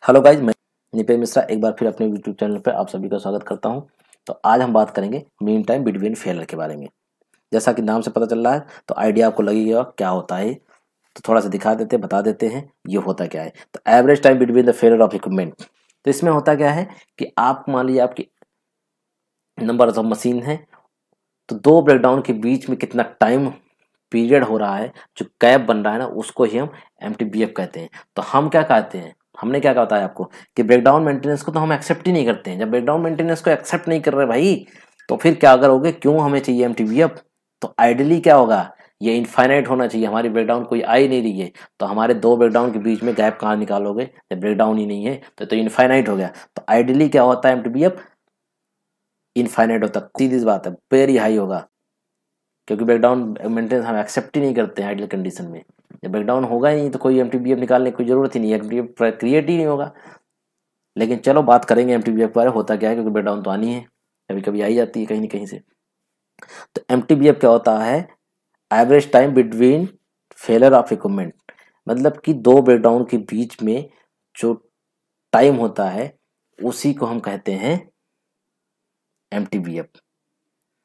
Hello guys, मैं निपेश मिश्रा एक बार फिर अपने यूट्यूब चैनल पर आप सभी का स्वागत करता हूं। तो आज हम बात करेंगे मीन टाइम बिटवीन फेलर के बारे में। जैसा कि नाम से पता चल रहा है तो आइडिया आपको लगेगा क्या होता है, तो थोड़ा सा दिखा देते हैं, बता देते हैं ये होता क्या है। तो average time between the failure of equipment, तो इसमें होता क्या है कि आप मान लीजिए आपकी नंबर ऑफ मशीन है, तो दो ब्रेकडाउन के बीच में कितना टाइम पीरियड हो रहा है, जो गैप बन रहा है ना, उसको ही हम एमटीबीएफ कहते हैं। तो हम क्या कहते हैं, हमने क्या कहा बताया आपको कि ब्रेकडाउन मेंटेनेंस को तो हम एक्सेप्ट ही नहीं करते हैं। जब ब्रेकडाउन मेंटेनेंस को एक्सेप्ट नहीं कर रहे भाई, तो फिर क्या करोगे, क्यों हमें चाहिए एमटीबीएफ। तो आइडियली क्या होगा, ये इनफाइनाइट होना चाहिए। हमारी ब्रेकडाउन कोई आ ही नहीं रही है, तो हमारे दो ब्रेकडाउन के बीच में गैप कहाँ निकालोगे, जब ब्रेकडाउन ही नहीं है तो इनफाइनाइट हो गया। तो आइडियली क्या होता है, एमटीबीएफ इनफाइनाइट होता है। सीधी बात है, वेरी हाई होगा, क्योंकि ब्रेकडाउन मेंटेनेंस हम एक्सेप्ट ही नहीं करते हैं आइडियल कंडीशन में। जब ब्रेकडाउन होगा ही नहीं तो कोई एमटीबीएफ निकालने की कोई जरूरत ही नहीं है, एमटीबीएफ क्रिएट ही नहीं होगा। लेकिन चलो बात करेंगे एमटीबीएफ के बारे में, होता क्या है, क्योंकि ब्रेकडाउन तो आनी है, कभी कभी आई जाती है कहीं ना कहीं से। तो एमटीबीएफ क्या होता है, average time between failure of equipment, मतलब कि दो ब्रेकडाउन के बीच में जो टाइम होता है उसी को हम कहते हैं एमटीबीएफ।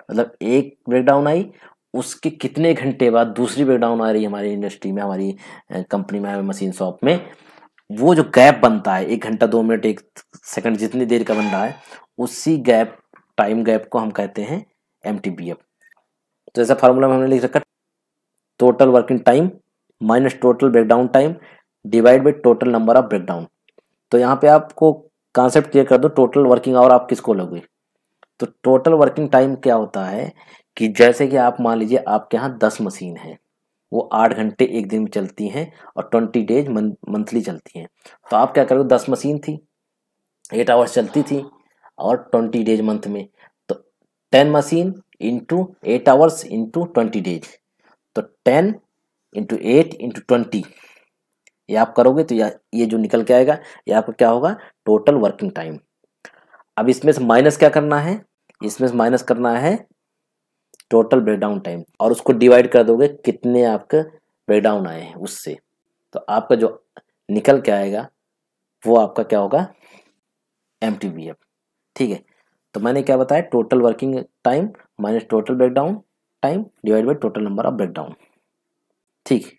मतलब एक ब्रेकडाउन आई, उसके कितने घंटे बाद दूसरी ब्रेकडाउन आ रही है हमारी इंडस्ट्री में, हमारी कंपनी में, हमारी मशीन शॉप में। वो जो गैप बनता है, 1 घंटा 2 मिनट 1 सेकंड जितनी देर का बन रहा है, उसी गैप टाइम गैप को हम कहते हैं एमटीबीएफ। तो जैसा फार्मूला में हमने लिख रखा, total working time minus total breakdown time divide by total number of breakdown. तो यहाँ पे आपको कॉन्सेप्ट क्लियर कर दो, टोटल वर्किंग आवर आप किसको लोगे। तो टोटल वर्किंग टाइम क्या होता है कि जैसे कि आप मान लीजिए आपके यहाँ 10 मशीन है, वो 8 घंटे एक दिन में चलती हैं और 20 डेज मंथली चलती हैं। तो आप क्या करोगे, 10 मशीन थी, 8 आवर्स चलती थी और 20 डेज मंथ में, तो 10 machine into 8 hours into 20 days, तो 10 इंटू 8 इंटू 20 ये आप करोगे तो ये जो निकल के आएगा ये आपका क्या होगा, टोटल वर्किंग टाइम। अब इसमें से माइनस क्या करना है, इसमें से माइनस करना है टोटल ब्रेकडाउन टाइम, और उसको डिवाइड कर दोगे कितने आपके ब्रेकडाउन आए हैं उससे। तो आपका जो निकल के आएगा वो आपका क्या होगा, एमटीबीएफ। ठीक है, तो मैंने क्या बताया, total working time minus total breakdown time divide by total number of breakdown. ठीक,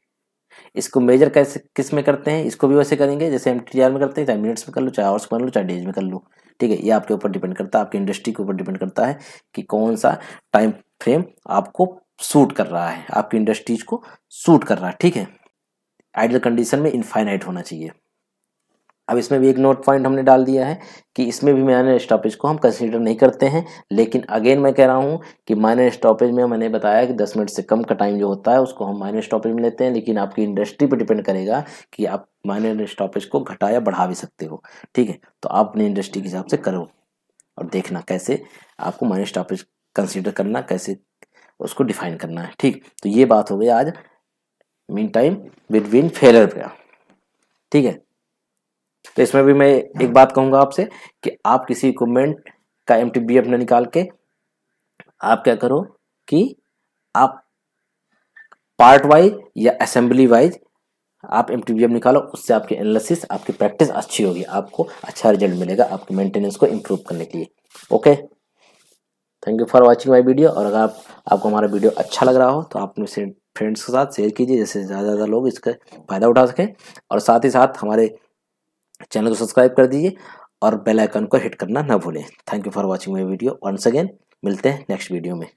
इसको मेजर कैसे किस में करते हैं, इसको भी वैसे करेंगे जैसे एमटीआर में करते हैं, चाहे मिनट्स में कर लो, चाहे आवर्स में कर लो, चाहे डेज में कर लो। ठीक है, ये आपके ऊपर डिपेंड करता है, आपकी इंडस्ट्री के ऊपर डिपेंड करता है कि कौन सा टाइम फ्रेम आपको सूट कर रहा है, आपकी इंडस्ट्रीज को सूट कर रहा है। ठीक है, आइडियल कंडीशन में इनफाइनाइट होना चाहिए। अब इसमें भी एक नोट पॉइंट हमने डाल दिया है कि इसमें भी माइनर स्टॉपेज को हम कंसीडर नहीं करते हैं। लेकिन अगेन मैं कह रहा हूं कि माइनर स्टॉपेज में मैंने बताया कि 10 मिनट से कम का टाइम जो होता है उसको हम माइनर स्टॉपेज में लेते हैं। लेकिन आपकी इंडस्ट्री पर डिपेंड करेगा कि आप माइनर स्टॉपेज को घटा या बढ़ा भी सकते हो। ठीक है, तो आप अपनी इंडस्ट्री के हिसाब से करो और देखना कैसे आपको माइनर स्टॉपेज कंसिडर करना, कैसे उसको डिफाइन करना है। ठीक, तो ये बात हो गई आज मीन टाइम बिटवीन फेलर का। ठीक है, तो इसमें भी मैं एक बात कहूंगा आपसे कि आप किसी इक्विपमेंट का एमटीबीएफ न निकाल के आप क्या करो कि आप पार्ट वाइज या असेंबली वाइज आप एमटीबीएफ निकालो, उससे आपकी एनालिसिस, आपकी प्रैक्टिस अच्छी होगी, आपको अच्छा रिजल्ट मिलेगा आपके मेंटेनेंस को इम्प्रूव करने के लिए। Okay, thank you for watching my video. और अगर आपको हमारा वीडियो अच्छा लग रहा हो तो आप अपने फ्रेंड्स के साथ शेयर कीजिए, जिससे ज़्यादा लोग इसका फ़ायदा उठा सकें। और साथ ही साथ हमारे चैनल को सब्सक्राइब कर दीजिए और बेल आइकन को हिट करना ना भूलें। Thank you for watching my video once again. मिलते हैं नेक्स्ट वीडियो में।